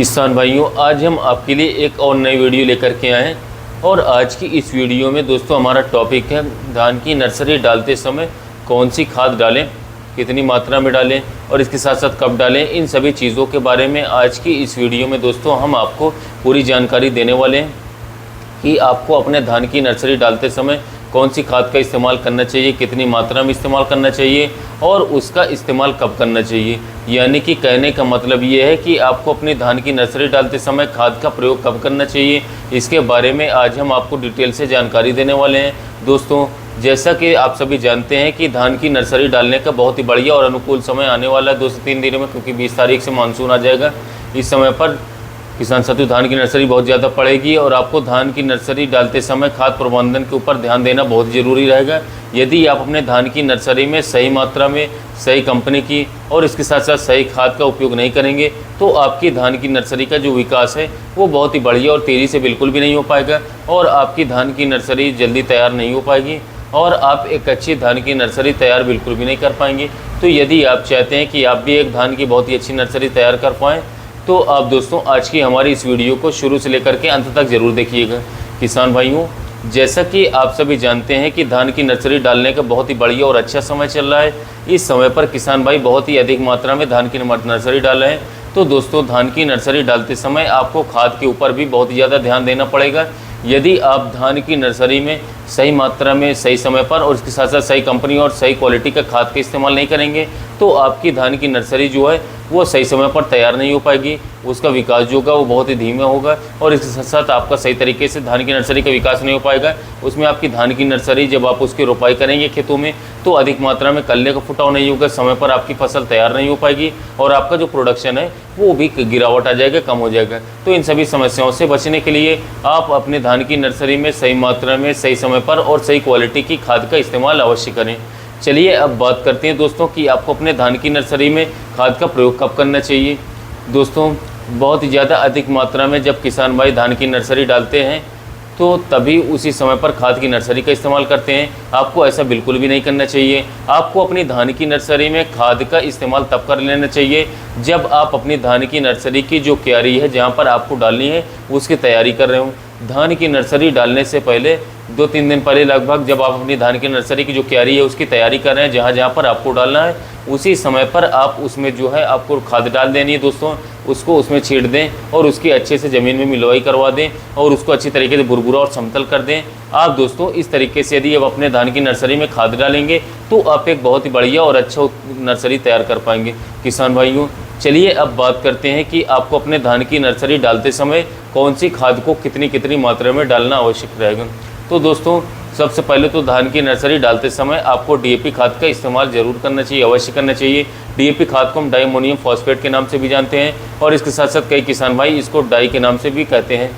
किसान भाइयों, आज हम आपके लिए एक और नई वीडियो लेकर के आए हैं और आज की इस वीडियो में दोस्तों हमारा टॉपिक है धान की नर्सरी डालते समय कौन सी खाद डालें, कितनी मात्रा में डालें और इसके साथ साथ कब डालें। इन सभी चीज़ों के बारे में आज की इस वीडियो में दोस्तों हम आपको पूरी जानकारी देने वाले हैं कि आपको अपने धान की नर्सरी डालते समय कौन सी खाद का इस्तेमाल करना चाहिए, कितनी मात्रा में इस्तेमाल करना चाहिए और उसका इस्तेमाल कब करना चाहिए। यानी कि कहने का मतलब ये है कि आपको अपनी धान की नर्सरी डालते समय खाद का प्रयोग कब करना चाहिए, इसके बारे में आज हम आपको डिटेल से जानकारी देने वाले हैं। दोस्तों, जैसा कि आप सभी जानते हैं कि धान की नर्सरी डालने का बहुत ही बढ़िया और अनुकूल समय आने वाला है 2 से 3 दिनों में, क्योंकि 20 तारीख से मानसून आ जाएगा। इस समय पर किसान साथियों धान की नर्सरी बहुत ज़्यादा पड़ेगी और आपको धान की नर्सरी डालते समय खाद प्रबंधन के ऊपर ध्यान देना बहुत ज़रूरी रहेगा। यदि आप अपने धान की नर्सरी में सही मात्रा में सही कंपनी की और इसके साथ साथ सही खाद का उपयोग नहीं करेंगे तो आपकी धान की नर्सरी का जो विकास है वो बहुत ही बढ़िया और तेज़ी से बिल्कुल भी नहीं हो पाएगा और आपकी धान की नर्सरी जल्दी तैयार नहीं हो पाएगी और आप एक अच्छी धान की नर्सरी तैयार बिल्कुल भी नहीं कर पाएंगे। तो यदि आप चाहते हैं कि आप भी एक धान की बहुत ही अच्छी नर्सरी तैयार कर पाएँ तो आप दोस्तों आज की हमारी इस वीडियो को शुरू से लेकर के अंत तक ज़रूर देखिएगा। किसान भाइयों, जैसा कि आप सभी जानते हैं कि धान की नर्सरी डालने का बहुत ही बढ़िया और अच्छा समय चल रहा है। इस समय पर किसान भाई बहुत ही अधिक मात्रा में धान की नर्सरी डाल रहे हैं। तो दोस्तों, धान की नर्सरी डालते समय आपको खाद के ऊपर भी बहुत ही ज़्यादा ध्यान देना पड़ेगा। यदि आप धान की नर्सरी में सही मात्रा में सही समय पर और इसके साथ साथ सही कंपनी और सही क्वालिटी का खाद का इस्तेमाल नहीं करेंगे तो आपकी धान की नर्सरी जो है वो सही समय पर तैयार नहीं हो पाएगी, उसका विकास जो होगा वो बहुत ही धीमा होगा और इसके साथ साथ आपका सही तरीके से धान की नर्सरी का विकास नहीं हो पाएगा। उसमें आपकी धान की नर्सरी जब आप उसकी रोपाई करेंगे खेतों में तो अधिक मात्रा में कल्ले का फुटाव नहीं होगा, समय पर आपकी फसल तैयार नहीं हो पाएगी और आपका जो प्रोडक्शन है वो भी गिरावट आ जाएगा, कम हो जाएगा। तो इन सभी समस्याओं से बचने के लिए आप अपने धान की नर्सरी में सही मात्रा में सही समय पर और सही क्वालिटी की खाद का इस्तेमाल अवश्य करें। चलिए अब बात करते हैं दोस्तों कि आपको अपने धान की नर्सरी में खाद का प्रयोग कब करना चाहिए। दोस्तों, बहुत ही ज़्यादा अधिक मात्रा में जब किसान भाई धान की नर्सरी डालते हैं तो तभी उसी समय पर खाद की नर्सरी का इस्तेमाल करते हैं। आपको ऐसा बिल्कुल भी नहीं करना चाहिए। आपको अपनी धान की नर्सरी में खाद का इस्तेमाल तब कर लेना चाहिए जब आप अपनी धान की नर्सरी की जो क्यारी है जहाँ पर आपको डालनी है उसकी तैयारी कर रहे हो। धान की नर्सरी डालने से पहले 2-3 दिन पहले लगभग जब आप अपनी धान की नर्सरी की जो क्यारी है उसकी तैयारी कर रहे हैं, जहाँ जहाँ पर आपको डालना है उसी समय पर आप उसमें जो है आपको खाद डाल देनी है। दोस्तों, उसको उसमें छींट दें और उसकी अच्छे से ज़मीन में मिलवाई करवा दें और उसको अच्छी तरीके से भुरभुरा और समतल कर दें। आप दोस्तों इस तरीके से यदि आप अपने धान की नर्सरी में खाद डालेंगे तो आप एक बहुत ही बढ़िया और अच्छा नर्सरी तैयार कर पाएंगे। किसान भाइयों, चलिए अब बात करते हैं कि आपको अपने धान की नर्सरी डालते समय कौन सी खाद को कितनी मात्रा में डालना आवश्यक रहेगा। तो दोस्तों, सबसे पहले तो धान की नर्सरी डालते समय आपको डीएपी खाद का इस्तेमाल ज़रूर करना चाहिए, अवश्य करना चाहिए। डीएपी खाद को हम डाई अमोनियम फॉस्फेट के नाम से भी जानते हैं और इसके साथ साथ कई किसान भाई इसको डाई के नाम से भी कहते हैं।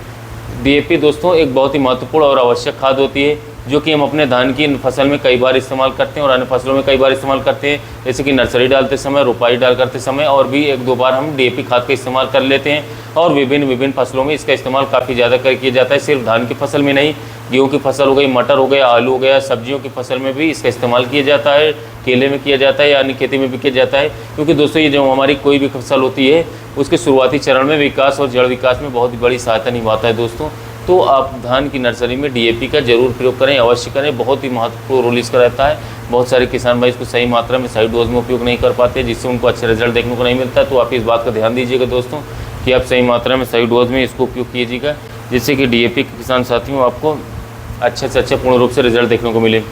डीएपी दोस्तों एक बहुत ही महत्वपूर्ण और आवश्यक खाद होती है जो कि हम अपने धान की फसल में कई बार इस्तेमाल करते हैं और अन्य फसलों में कई बार इस्तेमाल करते हैं, जैसे कि नर्सरी डालते समय, रोपाई डाल करते समय और भी 1-2 बार हम डीएपी खाद का इस्तेमाल कर लेते हैं। और विभिन्न फसलों में इसका इस्तेमाल काफ़ी ज़्यादा किया जाता है। सिर्फ धान की फसल में नहीं, गेहूं की फसल हो गई, मटर हो गया, आलू हो गया, सब्जियों की फसल में भी इसका इस्तेमाल किया जाता है, केले में किया जाता है या अन्य खेती में भी किया जाता है। क्योंकि दोस्तों ये जो हमारी कोई भी फसल होती है उसके शुरुआती चरण में विकास और जड़ विकास में बहुत बड़ी सहायता निभाता है। दोस्तों, तो आप धान की नर्सरी में डीएपी का जरूर प्रयोग करें, अवश्य करें। बहुत ही महत्वपूर्ण रोल इसका रहता है। बहुत सारे किसान भाई इसको सही मात्रा में सही डोज में उपयोग नहीं कर पाते जिससे उनको अच्छे रिजल्ट देखने को नहीं मिलता। तो आप इस बात का ध्यान दीजिएगा दोस्तों कि आप सही मात्रा में सही डोज में इसको उपयोग कीजिएगा जिससे कि डीएपी के किसान साथियों आपको अच्छे से अच्छा पूर्ण रूप से रिजल्ट देखने को मिले।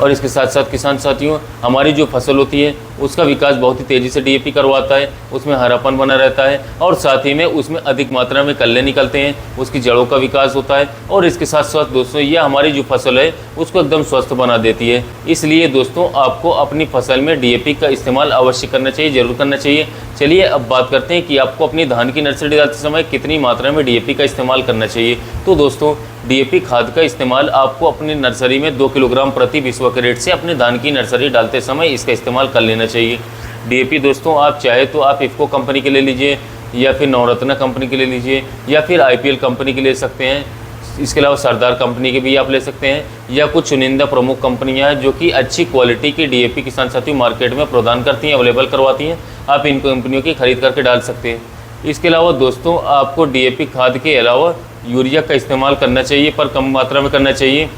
और इसके साथ साथ किसान साथियों हमारी जो फसल होती है उसका विकास बहुत ही तेज़ी से डीएपी करवाता है, उसमें हरापन बना रहता है और साथ ही में उसमें अधिक मात्रा में कल्ले निकलते हैं, उसकी जड़ों का विकास होता है और इसके साथ साथ दोस्तों ये हमारी जो फसल है उसको एकदम स्वस्थ बना देती है। इसलिए दोस्तों आपको अपनी फसल में डीएपी का इस्तेमाल अवश्य करना चाहिए, ज़रूर करना चाहिए। चलिए अब बात करते हैं कि आपको अपनी धान की नर्सरी डालते समय कितनी मात्रा में डीएपी का इस्तेमाल करना चाहिए। तो दोस्तों डीएपी खाद का इस्तेमाल आपको अपनी नर्सरी में 2 किलोग्राम प्रति विश्व के रेट से अपनी धान की नर्सरी डालते समय इसका इस्तेमाल कर लेना चाहिए। डीएपी दोस्तों आप चाहे तो आप इफ़को कंपनी के ले लीजिए या फिर नवरत्ना कंपनी के ले लीजिए या फिर आईपीएल कंपनी के ले सकते हैं। इसके अलावा सरदार कंपनी के भी आप ले सकते हैं या कुछ चुनिंदा प्रमुख कंपनियां हैं जो कि अच्छी क्वालिटी की डीएपी किसान साथियों मार्केट में प्रदान करती हैं, अवेलेबल करवाती हैं। आप इन कंपनियों की खरीद करके डाल सकते हैं। इसके अलावा दोस्तों आपको डीएपी खाद के अलावा यूरिया का इस्तेमाल करना चाहिए, पर कम मात्रा में करना चाहिए।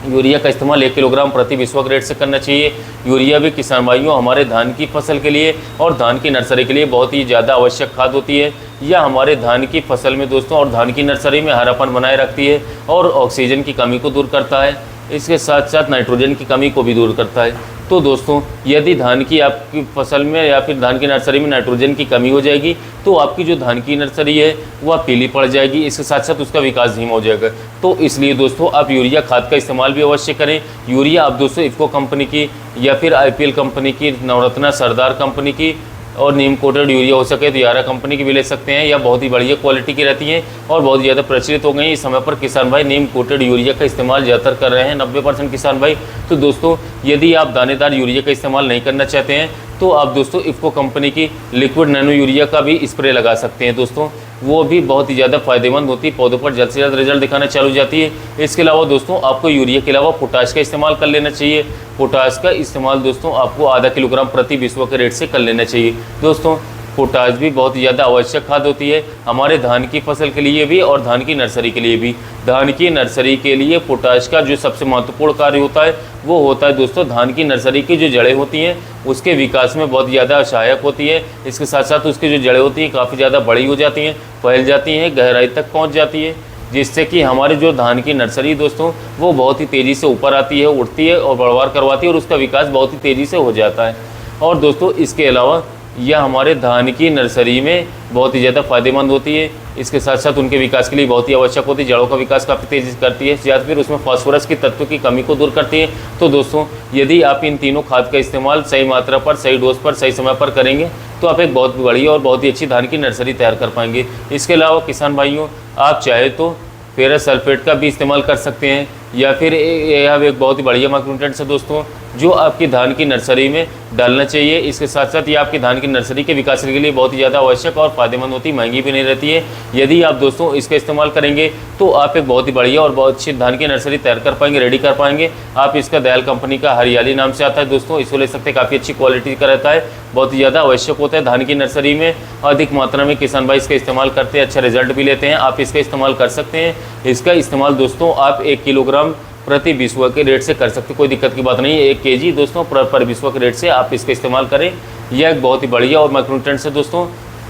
यूरिया का इस्तेमाल 1 किलोग्राम प्रति विश्वक रेट से करना चाहिए। यूरिया भी किसान भाइयों हमारे धान की फसल के लिए और धान की नर्सरी के लिए बहुत ही ज़्यादा आवश्यक खाद होती है। यह हमारे धान की फसल में दोस्तों और धान की नर्सरी में हरापन बनाए रखती है और ऑक्सीजन की कमी को दूर करता है। इसके साथ साथ नाइट्रोजन की कमी को भी दूर करता है। तो दोस्तों यदि धान की आपकी फसल में या फिर धान की नर्सरी में नाइट्रोजन की कमी हो जाएगी तो आपकी जो धान की नर्सरी है वह पीली पड़ जाएगी। इसके साथ साथ उसका विकास धीमा हो जाएगा। तो इसलिए दोस्तों आप यूरिया खाद का इस्तेमाल भी अवश्य करें। यूरिया आप दोस्तों इफ़को कंपनी की या फिर IPL कंपनी की, नवरत्ना, सरदार कंपनी की और नीम कोटेड यूरिया हो सके तो यारा कंपनी की भी ले सकते हैं। या बहुत ही बढ़िया क्वालिटी की रहती हैं और बहुत ज़्यादा प्रचलित हो गई हैं। इस समय पर किसान भाई नीम कोटेड यूरिया का इस्तेमाल ज़्यादातर कर रहे हैं, 90% किसान भाई। तो दोस्तों यदि आप दानेदार यूरिया का इस्तेमाल नहीं करना चाहते हैं तो आप दोस्तों इफ़को कंपनी की लिक्विड नैनो यूरिया का भी स्प्रे लगा सकते हैं। दोस्तों वो भी बहुत ही ज़्यादा फायदेमंद होती है, पौधों पर जल्द से जल्द रिजल्ट दिखाना चालू हो जाती है। इसके अलावा दोस्तों आपको यूरिया के अलावा पोटाश का इस्तेमाल कर लेना चाहिए। पोटाश का इस्तेमाल दोस्तों आपको आधा किलोग्राम प्रति विश्वक रेट से कर लेना चाहिए। दोस्तों पोटाश भी बहुत ही ज़्यादा आवश्यक खाद होती है हमारे धान की फसल के लिए भी और धान की नर्सरी के लिए भी। धान की नर्सरी के लिए पोटाश का जो सबसे महत्वपूर्ण कार्य होता है वो होता है दोस्तों धान की नर्सरी की जो जड़ें होती हैं उसके विकास में बहुत ज़्यादा सहायक होती है। इसके साथ साथ उसकी जो जड़ें होती हैं काफ़ी ज़्यादा बड़ी हो जाती हैं, फैल जाती हैं, गहराई तक पहुँच जाती है, जिससे कि हमारी जो धान की नर्सरी दोस्तों वो बहुत ही तेज़ी से ऊपर आती है, उठती है और बढ़वार करवाती है और उसका विकास बहुत ही तेज़ी से हो जाता है। और दोस्तों इसके अलावा यह हमारे धान की नर्सरी में बहुत ही ज़्यादा फायदेमंद होती है। इसके साथ साथ उनके विकास के लिए बहुत ही आवश्यक होती है। जड़ों का विकास काफ़ी तेज़ी से करती है या फिर उसमें फास्फोरस की तत्व की कमी को दूर करती है। तो दोस्तों यदि आप इन तीनों खाद का इस्तेमाल सही मात्रा पर, सही डोज पर, सही समय पर करेंगे तो आप एक बहुत बढ़िया और बहुत ही अच्छी धान की नर्सरी तैयार कर पाएंगे। इसके अलावा किसान भाइयों आप चाहे तो फेरस सल्फेट का भी इस्तेमाल कर सकते हैं या फिर यह एक बहुत ही बढ़िया माइक्रोन्यूट्रिएंट्स है दोस्तों जो आपकी धान की नर्सरी में डालना चाहिए। इसके साथ साथ ये आपकी धान की नर्सरी के विकास के लिए बहुत ही ज़्यादा आवश्यक और फायदेमंद होती है, महंगी भी नहीं रहती है। यदि आप दोस्तों इसका इस्तेमाल करेंगे तो आप एक बहुत ही बढ़िया और बहुत अच्छी धान की नर्सरी तैयार कर पाएंगे, रेडी कर पाएंगे। आप इसका दयाल कंपनी का हरियाली नाम से आता है दोस्तों, इसको ले सकते हैं, काफ़ी अच्छी क्वालिटी का रहता है, बहुत ही ज़्यादा आवश्यक होता है धान की नर्सरी में। अधिक मात्रा में किसान भाई इसका इस्तेमाल करते हैं, अच्छा रिजल्ट भी लेते हैं। आप इसका इस्तेमाल कर सकते हैं। इसका इस्तेमाल दोस्तों आप 1 किलोग्राम प्रति विश्व के रेट से कर सकते, कोई दिक्कत की बात नहीं है। 1 kg दोस्तों पर विश्व के रेट से आप इसका इस्तेमाल करें। यह एक बहुत ही बढ़िया और माइक्रोन्यूट्रिएंट्स है दोस्तों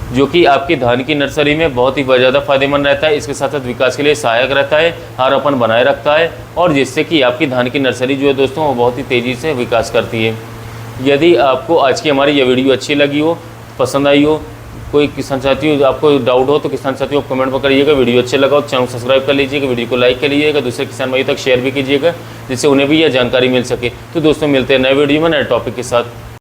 जो कि आपकी धान की नर्सरी में बहुत ही ज़्यादा फायदेमंद रहता है। इसके साथ साथ विकास के लिए सहायक रहता है, हरापन बनाए रखता है और जिससे कि आपकी धान की नर्सरी जो है दोस्तों वो बहुत ही तेज़ी से विकास करती है। यदि आपको आज की हमारी यह वीडियो अच्छी लगी हो, पसंद आई हो, कोई किसान साथियों आपको डाउट हो तो किसान साथियों को कमेंट में करिएगा। वीडियो अच्छे लगा हो तो चैनल को सब्सक्राइब कर लीजिएगा, वीडियो को लाइक कर लीजिएगा, दूसरे किसान भाइयों तक शेयर भी कीजिएगा जिससे उन्हें भी यह जानकारी मिल सके। तो दोस्तों मिलते हैं नए वीडियो में नए टॉपिक के साथ।